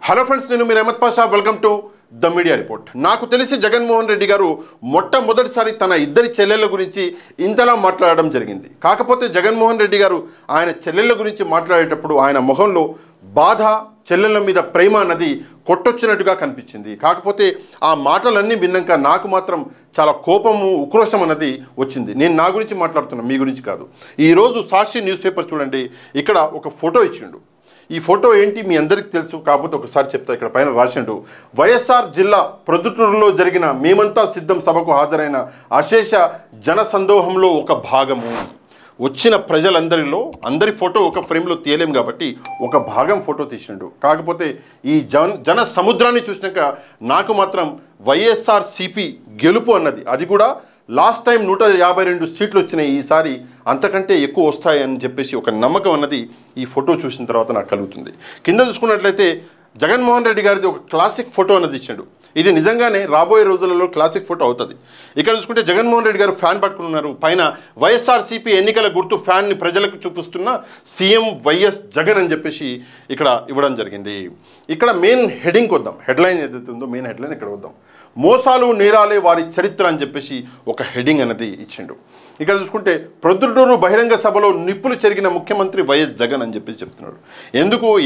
Hello friends, నేను మీరు Ahmed Pasha. Welcome to the media report. నాకు తెలిసి జగన్మోహన్ రెడ్డి గారు మొట్టమొదటిసారి తన ఇద్దరి చెల్లెళ్ళ గురించి ఇంతలా మాట్లాడడం జరిగింది. కాకపోతే జగన్మోహన్ రెడ్డి గారు ఆయన చెల్లెళ్ళ గురించి మాట్లాడేటప్పుడు ఆయన మొహంలో బాధ, చెల్లెళ్ళ మీద ప్రేమ అన్నది కొట్టొచ్చినట్టుగా కనిపించింది. కాకపోతే ఆ మాటలన్నీ విన్నాక నాకు మాత్రం చాలా కోపము, ఉక్రోషం అన్నది వచ్చింది. నేను నా గురించి మాట్లాడుతున్నా, మీ గురించి కాదు. ఈరోజు సాక్షి న్యూస్ పేపర్ చూడండి, ఇక్కడ ఒక ఫోటో ఇచ్చిండు. ఈ ఫోటో ఏంటి మీ అందరికీ తెలుసు, కాకపోతే ఒకసారి చెప్తా. ఇక్కడ పైన రాసిండు, వైఎస్ఆర్ జిల్లా ప్రొద్దుటూరులో జరిగిన మేమంతా సిద్ధం సభకు హాజరైన అశేష జనసందోహంలో ఒక భాగము. వచ్చిన ప్రజలందరిలో అందరి ఫోటో ఒక ఫ్రేమ్లో తీయలేం కాబట్టి ఒక భాగం ఫోటో తీసిండు. కాకపోతే ఈ జన సముద్రాన్ని చూసినాక నాకు మాత్రం వైఎస్ఆర్ సిపి గెలుపు అన్నది, అది కూడా లాస్ట్ టైం 152 సీట్లు వచ్చినాయి, ఈసారి అంతకంటే ఎక్కువ వస్తాయని చెప్పేసి ఒక నమ్మకం అన్నది ఈ ఫోటో చూసిన తర్వాత నాకు కలుగుతుంది. కింద చూసుకున్నట్లయితే జగన్మోహన్ రెడ్డి గారిది ఒక క్లాసిక్ ఫోటో అన్నది ఇచ్చాడు. ఇది నిజంగానే రాబోయే రోజులలో క్లాసిక్ ఫోటో అవుతుంది. ఇక్కడ చూసుకుంటే జగన్మోహన్ రెడ్డి గారు ఫ్యాన్ పట్టుకున్నారు. పైన వైఎస్ఆర్సీపీ ఎన్నికల గుర్తు ఫ్యాన్ని ప్రజలకు చూపిస్తున్న సీఎం వైఎస్ జగన్ అని చెప్పేసి ఇక్కడ ఇవ్వడం జరిగింది. ఇక్కడ మెయిన్ హెడ్డింగ్కి వద్దాం. హెడ్లైన్ ఏదైతే ఉందో మెయిన్ హెడ్లైన్ ఇక్కడ వద్దాం. మోసాలు నేరాలే వారి చరిత్ర అని చెప్పేసి ఒక హెడ్డింగ్ అనేది ఇచ్చిండు. ఇక్కడ చూసుకుంటే ప్రొద్దుటూరు బహిరంగ సభలో నిప్పులు చెరిగిన ముఖ్యమంత్రి వైఎస్ జగన్ అని చెప్పేసి చెప్తున్నాడు.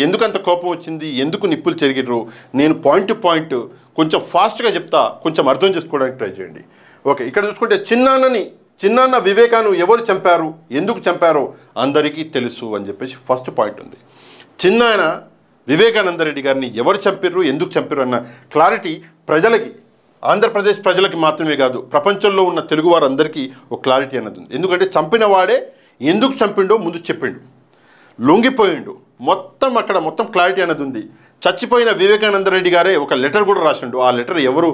ఎందుకంత కోపం వచ్చింది, ఎందుకు నిప్పులు చెరిగిర్రు, నేను పాయింట్ టు పాయింట్ కొంచెం ఫాస్ట్గా చెప్తా, కొంచెం అర్థం చేసుకోవడానికి ట్రై చేయండి. ఓకే, ఇక్కడ చూసుకుంటే చిన్నాన్న వివేకాను ఎవరు చంపారు, ఎందుకు చంపారో అందరికీ తెలుసు అని చెప్పేసి ఫస్ట్ పాయింట్ ఉంది. చిన్నాయన వివేకానంద రెడ్డి గారిని ఎవరు చంపిర్రు, ఎందుకు చంపారు అన్న క్లారిటీ ప్రజలకి, ఆంధ్రప్రదేశ్ ప్రజలకి మాత్రమే కాదు, ప్రపంచంలో ఉన్న తెలుగు వారందరికీ ఒక క్లారిటీ అన్నది ఉంది. ఎందుకంటే చంపిన వాడే ఎందుకు చంపిండో ముందు చెప్పిండు, లొంగిపోయిండు, మొత్తం క్లారిటీ అన్నది ఉంది. చచ్చిపోయిన వివేకానంద రెడ్డి గారే ఒక లెటర్ కూడా రాసిండు. ఆ లెటర్ ఎవరు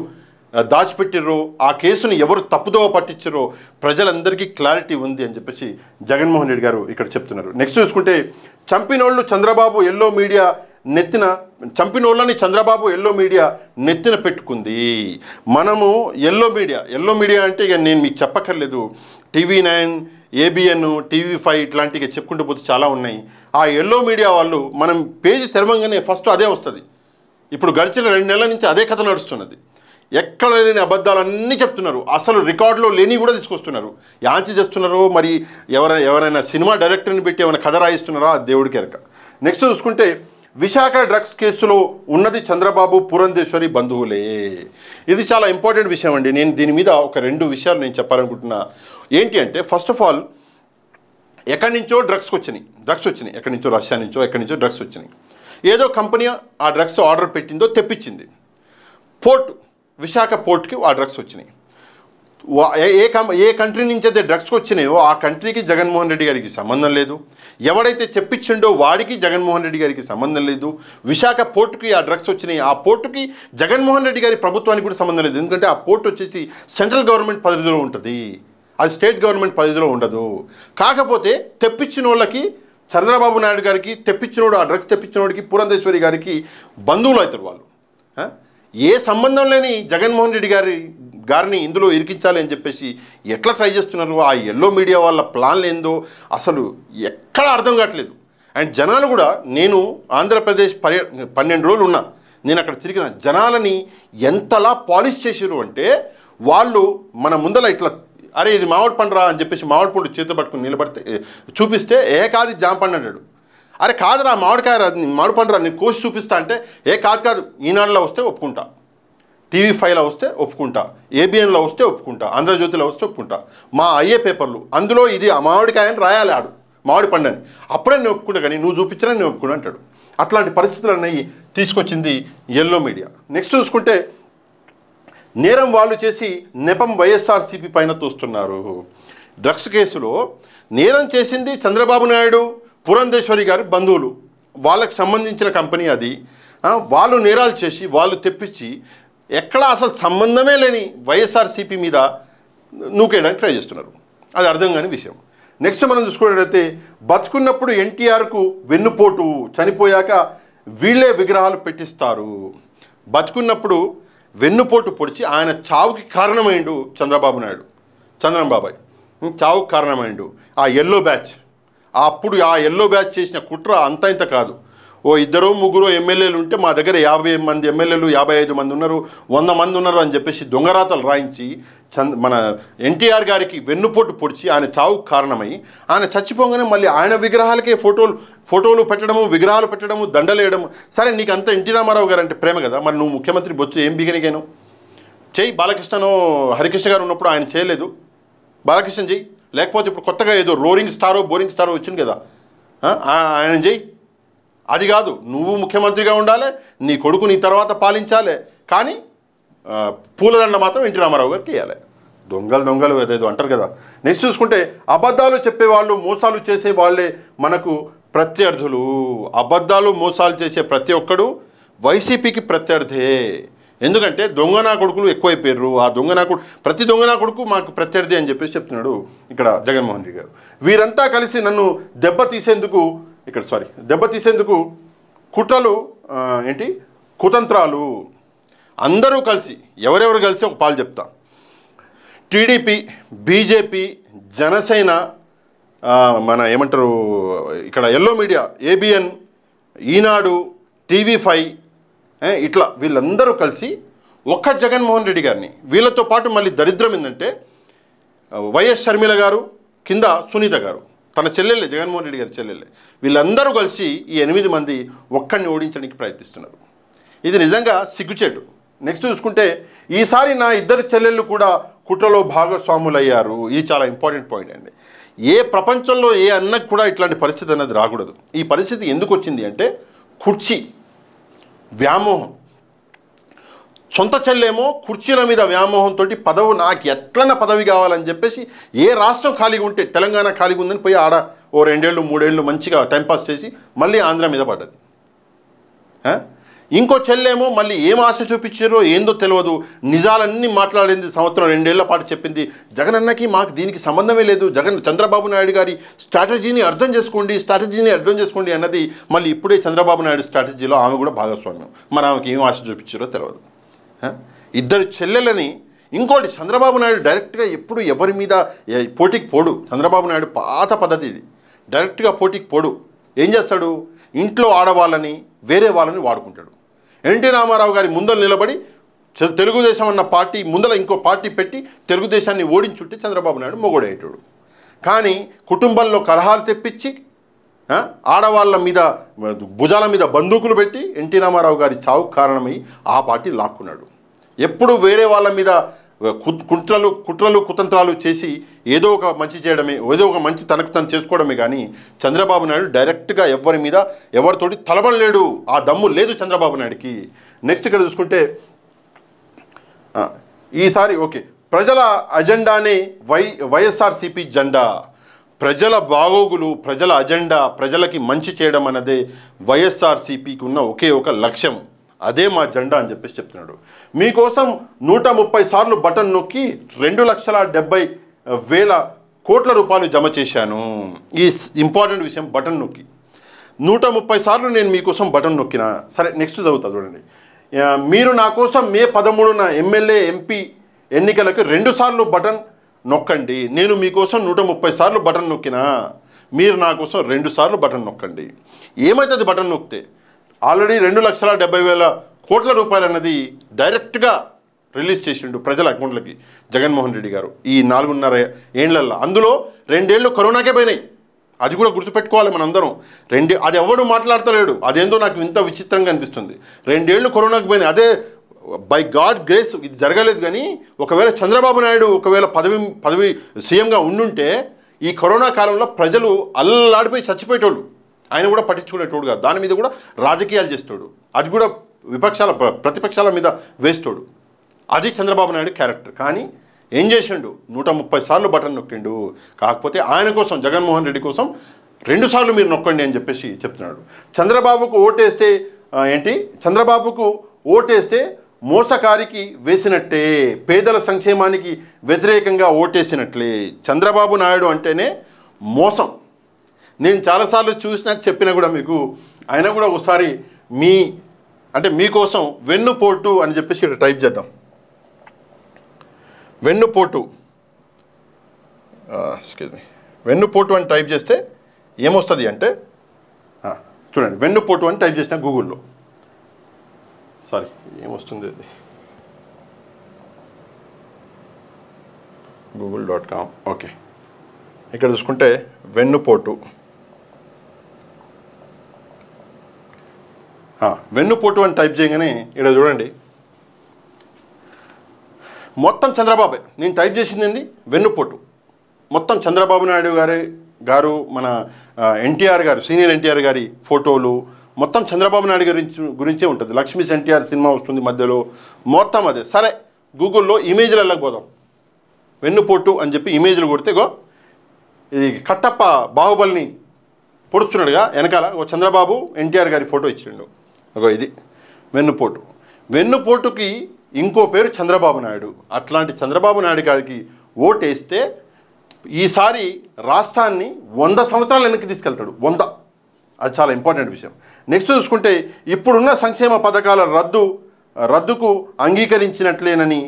దాచిపెట్టిర్రో, ఆ కేసుని ఎవరు తప్పుదోవ పట్టించారో ప్రజలందరికీ క్లారిటీ ఉంది అని చెప్పేసి జగన్మోహన్ రెడ్డి గారు ఇక్కడ చెప్తున్నారు. నెక్స్ట్ చూసుకుంటే చంపినోళ్ళని చంద్రబాబు ఎల్లో మీడియా నెత్తిన పెట్టుకుంది. మనము ఎల్లో మీడియా అంటే ఇక నేను మీకు చెప్పక్కర్లేదు. TV9, ABN, TV5 ఇట్లాంటివి చెప్పుకుంటూ పోతే చాలా ఉన్నాయి. ఆ ఎల్లో మీడియా వాళ్ళు మనం పేజీ తెరవంగానే ఫస్ట్ అదే వస్తుంది. ఇప్పుడు గడిచిన 2 నెలల నుంచి అదే కథ నడుస్తున్నది. ఎక్కడ లేని అబద్ధాలన్నీ చెప్తున్నారు. అసలు రికార్డులో లేని కూడా తీసుకొస్తున్నారు. యాంచి చేస్తున్నారో మరి ఎవరైనా సినిమా డైరెక్టర్ని పెట్టి ఏమైనా కథ రాయిస్తున్నారో ఆ దేవుడికి ఎరక. నెక్స్ట్ చూసుకుంటే విశాఖ డ్రగ్స్ కేసులో ఉన్నది చంద్రబాబు, పురంధేశ్వరి బంధువులే. ఇది చాలా ఇంపార్టెంట్ విషయం అండి. నేను దీని మీద ఒక 2 విషయాలు నేను చెప్పాలనుకుంటున్నా. ఏంటి అంటే, ఫస్ట్ ఆఫ్ ఆల్ ఎక్కడి నుంచో డ్రగ్స్ వచ్చినాయి. ఎక్కడి నుంచో, రష్యా నుంచో ఎక్కడి నుంచో డ్రగ్స్ వచ్చినాయి. ఏదో కంపెనీ ఆ డ్రగ్స్ ఆర్డర్ పెట్టిందో తెప్పించింది. విశాఖ పోర్ట్కి ఆ డ్రగ్స్ వచ్చినాయి. ఏ కంట్రీ నుంచి అయితే డ్రగ్స్ వచ్చినాయో ఆ కంట్రీకి జగన్మోహన్ రెడ్డి గారికి సంబంధం లేదు. ఎవడైతే తెప్పించిండో వాడికి జగన్మోహన్ రెడ్డి గారికి సంబంధం లేదు. విశాఖ పోర్టుకి ఆ డ్రగ్స్ వచ్చినాయి. ఆ పోర్టుకి జగన్మోహన్ రెడ్డి గారి ప్రభుత్వానికి కూడా సంబంధం లేదు. ఎందుకంటే ఆ పోర్ట్ వచ్చేసి సెంట్రల్ గవర్నమెంట్ పరిధిలో ఉంటుంది, అది స్టేట్ గవర్నమెంట్ పరిధిలో ఉండదు. కాకపోతే తెప్పించిన వాళ్ళకి, చంద్రబాబు నాయుడు గారికి తెప్పించినోడు, ఆ డ్రగ్స్ తెప్పించినోడికి, పురంధేశ్వరి గారికి బంధువులు అవుతారు వాళ్ళు. ఏ సంబంధం లేని జగన్మోహన్ రెడ్డి గారిని ఇందులో ఇరికించాలి అని చెప్పేసి ఎట్లా ట్రై చేస్తున్నారు. ఆ ఎల్లో మీడియా వాళ్ళ ప్లాన్లు ఏందో అసలు ఎక్కడ అర్థం కావట్లేదు. అండ్ జనాలు కూడా, నేను ఆంధ్రప్రదేశ్ 12 రోజులు ఉన్నా, నేను అక్కడ తిరిగిన జనాలని ఎంతలా పాలిష్ చేసారు అంటే, వాళ్ళు మన ముందర ఇట్లా అరే ఇది మామిడి పండురా అని చెప్పేసి మామిడి పండు చేతి పట్టుకుని నిలబడితే చూపిస్తే కాదు జామ పండు అన్నాడు. అరే కాదురా మామిడి పండురా నేను కోసి చూపిస్తా అంటే కాదు ఈనాడులో వస్తే ఒప్పుకుంటా, TV5లో వస్తే ఒప్పుకుంటా, ABNలో వస్తే ఒప్పుకుంటా, ఆంధ్రజ్యోతిలో వస్తే ఒప్పుకుంటా, మా అయ్యే పేపర్లు అందులో ఇది మామిడికాయని రాయాలి, మామిడి పండు అని, అప్పుడే నేను ఒప్పుకుంటా, కానీ నువ్వు చూపించినా నేను ఒప్పుకుంటా అంటాడు. అట్లాంటి పరిస్థితులు అన్నవి తీసుకొచ్చింది ఎల్లో మీడియా. నెక్స్ట్ చూసుకుంటే నేరం వాళ్ళు చేసి నెపం వైఎస్ఆర్సీపీ పైన తోస్తున్నారు. డ్రగ్స్ కేసులో నేరం చేసింది చంద్రబాబు నాయుడు, పురంధేశ్వరి గారి బంధువులు, వాళ్ళకి సంబంధించిన కంపెనీ అది. వాళ్ళు నేరాలు చేసి వాళ్ళు తెప్పించి ఎక్కడ అసలు సంబంధమే లేని వైఎస్ఆర్సీపీ మీద నూకేయడానికి ట్రై చేస్తున్నారు. అది అర్థం కాని విషయం. నెక్స్ట్ మనం చూసుకున్నట్లయితే బతుకున్నప్పుడు NTRకు వెన్నుపోటు, చనిపోయాక వీళ్ళే విగ్రహాలు పెట్టిస్తారు. బతుకున్నప్పుడు వెన్నుపోటు పొడిచి ఆయన చావుకి కారణమైండు చంద్రం బాబాయ్ చావుకి కారణమైండు. ఆ ఎల్లో బ్యాచ్ చేసిన కుట్ర అంత ఇంత కాదు. ఓ ఇద్దరు ముగ్గురు ఎమ్మెల్యేలు ఉంటే మా దగ్గర 50 మంది ఎమ్మెల్యేలు 55 మంది ఉన్నారు, 100 మంది ఉన్నారు అని చెప్పేసి దొంగరాతలు రాయించి మన ఎన్టీఆర్ గారికి వెన్నుపోటు పొడిచి ఆయన చావుకు కారణమై ఆయన చచ్చిపోగానే మళ్ళీ ఆయన విగ్రహాలకే ఫోటోలు పెట్టడము, విగ్రహాలు పెట్టడము, దండలేయడము. సరే నీకు అంత ఎన్టీ రామారావు గారు అంటే ప్రేమ కదా, మరి నువ్వు ముఖ్యమంత్రి బొచ్చు ఏం బిగనిగాను? చెయ్యి. బాలకృష్ణను హరికృష్ణ గారు ఉన్నప్పుడు ఆయన చేయలేదు, బాలకృష్ణ చెయ్యి. లేకపోతే ఇప్పుడు కొత్తగా ఏదో బోరింగ్ స్టారో వచ్చింది కదా, ఆయన చెయ్యి. అది కాదు, నువ్వు ముఖ్యమంత్రిగా ఉండాలి, నీ కొడుకు నీ తర్వాత పాలించాలి, కానీ పూలదండ మాత్రం ఎన్టీ రామారావు గారికి ఇవ్వాలి. దొంగలు ఏదేదో అంటారు కదా. నెక్స్ట్ చూసుకుంటే అబద్ధాలు చెప్పేవాళ్ళు, మోసాలు చేసే వాళ్ళే మనకు ప్రత్యర్థులు. అబద్ధాలు మోసాలు చేసే ప్రతి ఒక్కడు వైసీపీకి ప్రత్యర్థే. ఎందుకంటే దొంగనా కొడుకులు ఎక్కువైపోయారు. ఆ ప్రతి దొంగనా కొడుకు మాకు ప్రత్యర్థి అని చెప్పేసి చెప్తున్నాడు ఇక్కడ జగన్మోహన్ రెడ్డి గారు. వీరంతా కలిసి నన్ను దెబ్బతీసేందుకు కుట్రలు కుతంత్రాలు అందరూ కలిసి, ఎవరెవరు కలిసి ఒక పాలు చెప్తా. టీడీపీ, బీజేపీ, జనసేన, మన ఏమంటారు ఇక్కడ ఎల్లో మీడియా, ఏబిఎన్, ఈనాడు, టీవీ5, ఇట్లా వీళ్ళందరూ కలిసి ఒక్క జగన్మోహన్ రెడ్డి గారిని, వీళ్ళతో పాటు మళ్ళీ దరిద్రం ఏంటంటే వైఎస్ షర్మిల గారు, కింద సునీత గారు, తన చెల్లెళ్ళే, జగన్మోహన్ రెడ్డి గారి చెల్లెళ్ళే, వీళ్ళందరూ కలిసి ఈ 8 మంది ఒక్కడిని ఓడించడానికి ప్రయత్నిస్తున్నారు. ఇది నిజంగా సిగ్గుచేటు. నెక్స్ట్ చూసుకుంటే ఈసారి నా ఇద్దరు చెల్లెళ్ళు కూడా కుట్రలో భాగస్వాములయ్యారు. ఇది చాలా ఇంపార్టెంట్ పాయింట్ అండి. ఏ ప్రపంచంలో ఏ అన్నకు కూడా ఇట్లాంటి పరిస్థితి అనేది రాకూడదు. ఈ పరిస్థితి ఎందుకు వచ్చింది అంటే కుర్చీ వ్యామోహం. సొంత చెల్లేమో కుర్చీల మీద వ్యామోహంతో నాకు ఎట్లన్నా పదవి కావాలని చెప్పేసి, ఏ రాష్ట్రం ఖాళీగా ఉంటే తెలంగాణ ఖాళీగా ఉందని పోయి ఆడ ఓ 2 ఏళ్ళు 3 ఏళ్ళు మంచిగా టైంపాస్ చేసి మళ్ళీ ఆంధ్ర మీద పడ్డది. ఇంకో చెల్లేమో మళ్ళీ ఏం ఆశ చూపించారో ఏందో తెలియదు, నిజాలన్నీ మాట్లాడింది, సంవత్సరం 2 ఏళ్ల పాటు చెప్పింది. జగన్ అన్నకి మాకు దీనికి సంబంధమే లేదు, చంద్రబాబు నాయుడు గారి స్ట్రాటజీని అర్థం చేసుకోండి అన్నది మళ్ళీ ఇప్పుడే చంద్రబాబు నాయుడు స్ట్రాటజీలో ఆమె కూడా భాగస్వామ్యం. మరి ఆమెకి ఏం ఆశ చూపించారో తెలియదు. ఇద్దరు చెల్లెలని ఇంకోటి, చంద్రబాబు నాయుడు డైరెక్ట్గా ఎప్పుడు ఎవరి మీద పోటీకి పోడు. చంద్రబాబు నాయుడు పాత పద్ధతి ఇది, డైరెక్ట్గా పోటీకి పోడు. ఏం చేస్తాడు, ఇంట్లో ఆడవాళ్ళని వేరే వాళ్ళని వాడుకుంటాడు. ఎన్టీ రామారావు గారి ముందర నిలబడి తెలుగుదేశం అన్న పార్టీ ముందర ఇంకో పార్టీ పెట్టి తెలుగుదేశాన్ని ఓడించుంటే చంద్రబాబు నాయుడు మొగోడేటాడు. కానీ కుటుంబంలో కలహాలు తెప్పించి ఆడవాళ్ళ మీద భుజాల మీద బందూకులు పెట్టి ఎన్టీ రామారావు గారి చావుకు కారణమై ఆ పార్టీ లాక్కున్నాడు. ఎప్పుడు వేరే వాళ్ళ మీద కుట్రలు కుతంత్రాలు చేసి ఏదో ఒక మంచి చేయడమే, ఏదో ఒక మంచి తనకు తను చేసుకోవడమే కానీ చంద్రబాబు నాయుడు డైరెక్ట్గా ఎవరి మీద ఎవరితోటి తలబడలేడు. ఆ దమ్ము లేదు చంద్రబాబు నాయుడికి. నెక్స్ట్ ఇక్కడ చూసుకుంటే ఈసారి ప్రజల అజెండానే వైఎస్ఆర్సీపీ జెండా. ప్రజల బాగోగులు, ప్రజల అజెండా, ప్రజలకి మంచి చేయడం అన్నదే వైఎస్ఆర్సీపీకి ఉన్న ఒకే ఒక లక్ష్యం. అదే మా జెండా అని చెప్పేసి చెప్తున్నాడు. మీకోసం 130 సార్లు బటన్ నొక్కి 2,70,000 కోట్ల రూపాయలు జమ చేశాను. ఈ ఇంపార్టెంట్ విషయం, బటన్ నొక్కి 130 సార్లు నేను మీకోసం బటన్ నొక్కినా. సరే నెక్స్ట్ చదువుతా చూడండి. మీరు నా కోసం మే 13న ఎమ్మెల్యే ఎంపీ ఎన్నికలకు 2 సార్లు బటన్ నొక్కండి. నేను మీకోసం 130 సార్లు బటన్ నొక్కినా, మీరు నా కోసం 2 సార్లు బటన్ నొక్కండి. ఏమవుతుంది బటన్ నొక్కితే? ఆల్రెడీ 2,70,000 కోట్ల రూపాయలు అన్నది డైరెక్ట్గా రిలీజ్ చేసిండు ప్రజల అకౌంట్లకి జగన్మోహన్ రెడ్డి గారు ఈ 4.5 ఏళ్లలో. అందులో 2 ఏళ్ళు కరోనాకే పోయినాయి. అది కూడా గుర్తుపెట్టుకోవాలి మనందరం. అది ఎవడు మాట్లాడతలేడు. అదేందో నాకు ఇంత విచిత్రంగా అనిపిస్తుంది. 2 ఏళ్ళు కరోనాకి పోయినాయి. అదే బై గాడ్ గ్రేస్ ఇది జరగలేదు. కానీ ఒకవేళ చంద్రబాబు నాయుడు పదవి సీఎంగా ఉండుంటే ఈ కరోనా కాలంలో ప్రజలు అల్లాడిపోయి చచ్చిపోయేటోళ్ళు. ఆయన కూడా పట్టించుకునేటోడు కాదు. దాని మీద కూడా రాజకీయాలు చేస్తాడు. అది కూడా ప్రతిపక్షాల మీద వేస్తాడు. అది చంద్రబాబు నాయుడు క్యారెక్టర్. కానీ ఏం చేసిండు? 130 సార్లు బటన్ నొక్కిండు. కాకపోతే ఆయన కోసం, జగన్మోహన్ రెడ్డి కోసం 2 సార్లు మీరు నొక్కండి అని చెప్పేసి చెప్తున్నాడు. చంద్రబాబుకు ఓటేస్తే మోసకారికి వేసినట్టే, పేదల సంక్షేమానికి వ్యతిరేకంగా ఓటేసినట్లే. చంద్రబాబు నాయుడు అంటేనే మోసం. నేను చాలాసార్లు చూసినా చెప్పినా కూడా మీకు, అయినా కూడా ఒకసారి మీకోసం వెన్నుపోటు అని చెప్పేసి ఇక్కడ టైప్ చేద్దాం. వెన్నుపోటు అని టైప్ చేస్తే ఏమొస్తుంది అంటే చూడండి, వెన్నుపోటు అని టైప్ చేసిన గూగుల్లో, సారీ ఏమొస్తుంది అది, google.com. ఓకే, ఇక్కడ చూసుకుంటే వెన్నుపోటు, వెన్నుపోటు అని టైప్ చేయగానే ఇక్కడ చూడండి మొత్తం చంద్రబాబే. నేను టైప్ చేసింది ఏంది, వెన్నుపోటు. మొత్తం చంద్రబాబు నాయుడు గారు మన ఎన్టీఆర్ గారు, సీనియర్ ఎన్టీఆర్ గారి ఫోటోలు, మొత్తం చంద్రబాబు నాయుడు గురించే ఉంటుంది. లక్ష్మీ ఎన్టీఆర్ సినిమా వస్తుంది మధ్యలో, మొత్తం అదే. సరే, గూగుల్లో ఇమేజ్లలోకి పోదాం. వెన్నుపోటు అని చెప్పి ఇమేజ్లు కొడితే గో ఈ కట్టప్ప బాహుబలిని పొడుస్తున్నాడుగా వెనకాల ఒక చంద్రబాబు ఎన్టీఆర్ గారి ఫోటో ఇచ్చిండు. ఒక ఇది వెన్నుపోటు. వెన్నుపోటుకి ఇంకో పేరు చంద్రబాబు నాయుడు. అట్లాంటి చంద్రబాబు నాయుడు గారికి ఓటేస్తే ఈసారి రాష్ట్రాన్ని 100 సంవత్సరాలు వెనక్కి తీసుకెళ్తాడు. 100. అది చాలా ఇంపార్టెంట్ విషయం. నెక్స్ట్ చూసుకుంటే ఇప్పుడున్న సంక్షేమ పథకాల రద్దుకు అంగీకరించినట్లేనని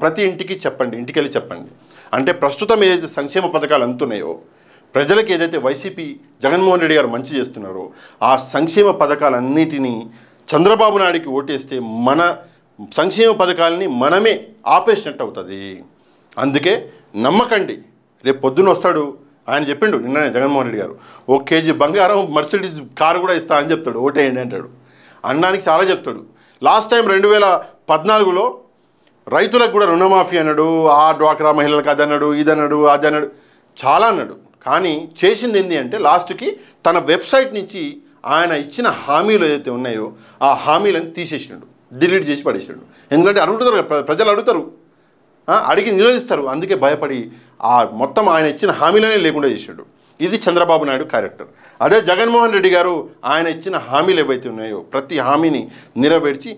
ప్రతి ఇంటికి చెప్పండి, ఇంటికెళ్ళి చెప్పండి. అంటే ప్రస్తుతం ఏదైతే సంక్షేమ పథకాలు అందుతున్నాయో, ప్రజలకు ఏదైతే వైసీపీ జగన్మోహన్ రెడ్డి గారు మంచి చేస్తున్నారో ఆ సంక్షేమ పథకాలన్నిటినీ చంద్రబాబు నాయుడికి ఓటేస్తే మన సంక్షేమ పథకాలని మనమే ఆపేసినట్టు అవుతుంది. అందుకే నమ్మకండి, రేపు పొద్దున్న వస్తాడు. ఆయన చెప్పిండు నిన్ననే జగన్మోహన్ రెడ్డి గారు, 1 కేజీ బంగారం మర్సిడీస్ కారు కూడా ఇస్తా అని చెప్తాడు, ఓటేయండి అంటాడు. అనడానికి చాలా చెప్తాడు. లాస్ట్ టైం 2014లో రైతులకు కూడా రుణమాఫీ అన్నాడు, ఆ డ్వాక్రా మహిళలకు అది అన్నాడు, ఇది అన్నాడు, అది అన్నాడు, చాలా అన్నాడు. కానీ చేసింది ఏంటి అంటే లాస్ట్కి తన వెబ్సైట్ నుంచి ఆయన ఇచ్చిన హామీలు ఏదైతే ఉన్నాయో ఆ హామీలను తీసేసినాడు, డిలీట్ చేసి పడేసాడు. ఎందుకంటే అడుగుతారు, ప్రజలు అడుగుతారు, అడిగి నిరోధిస్తారు. అందుకే భయపడి ఆ మొత్తం ఆయన ఇచ్చిన హామీలనే లేకుండా చేశాడు. ఇది చంద్రబాబు నాయుడు క్యారెక్టర్. అదే జగన్మోహన్ రెడ్డి గారు ఆయన ఇచ్చిన హామీలు ఏవైతే ఉన్నాయో ప్రతి హామీని నెరవేర్చి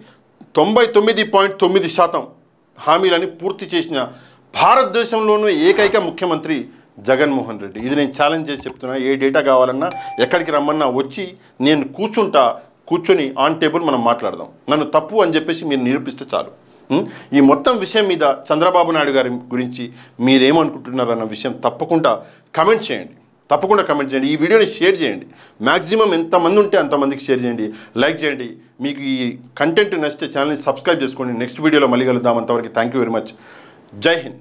99.9% హామీలని పూర్తి చేసిన భారతదేశంలోనూ ఏకైక ముఖ్యమంత్రి జగన్మోహన్ రెడ్డి. ఇది నేను ఛాలెంజ్ చేసి చెప్తున్నా. ఏ డేటా కావాలన్నా ఎక్కడికి రమ్మన్నా వచ్చి నేను కూర్చొని ఆన్ టేబుల్ మనం మాట్లాడదాం. నన్ను తప్పు అని చెప్పేసి మీరు నిరూపిస్తే చాలు. ఈ మొత్తం విషయం మీద చంద్రబాబు నాయుడు గారి గురించి మీరేమనుకుంటున్నారన్న విషయం తప్పకుండా కమెంట్ చేయండి. ఈ వీడియోని షేర్ చేయండి. మ్యాక్సిమం ఎంతమంది ఉంటే అంతమందికి షేర్ చేయండి, లైక్ చేయండి. మీకు ఈ కంటెంట్ నచ్చితే ఛానల్ని సబ్స్క్రైబ్ చేసుకోండి. నెక్స్ట్ వీడియోలో మళ్ళీ కలుద్దాం. అంతవరకు థ్యాంక్ యూ వెరీ మచ్. జై హింద్.